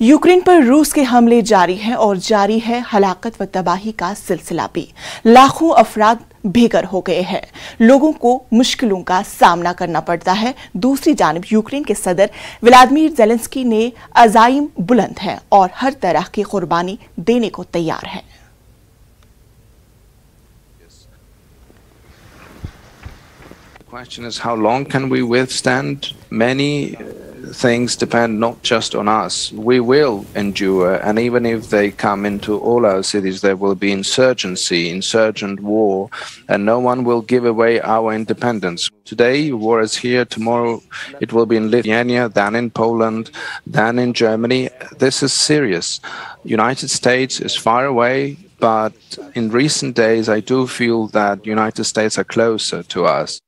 Ukraine पर रूस के हमले जारी हैं और जारी है हलाकत व तबाही का सिलसिला भी। लाखों अफराद बेघर हो गए हैं, लोगों को मुश्किलों का सामना करना पड़ता है। दूसरी जानिब यूक्रेन के सदर व्लादिमीर ज़ेलेंस्की ने अज़ाइम बुलंद है और हर तरह की कुर्बानी देने को तैयार है। The question is, how long can we withstand? Many things depend not just on us. We will endure, and even if they come into all our cities, there will be insurgent war, and no one will give away our independence. Today, war is here. Tomorrow, it will be in Lithuania, then in Poland, then in Germany. This is serious. United States is far away, but in recent days, I do feel that United States are closer to us.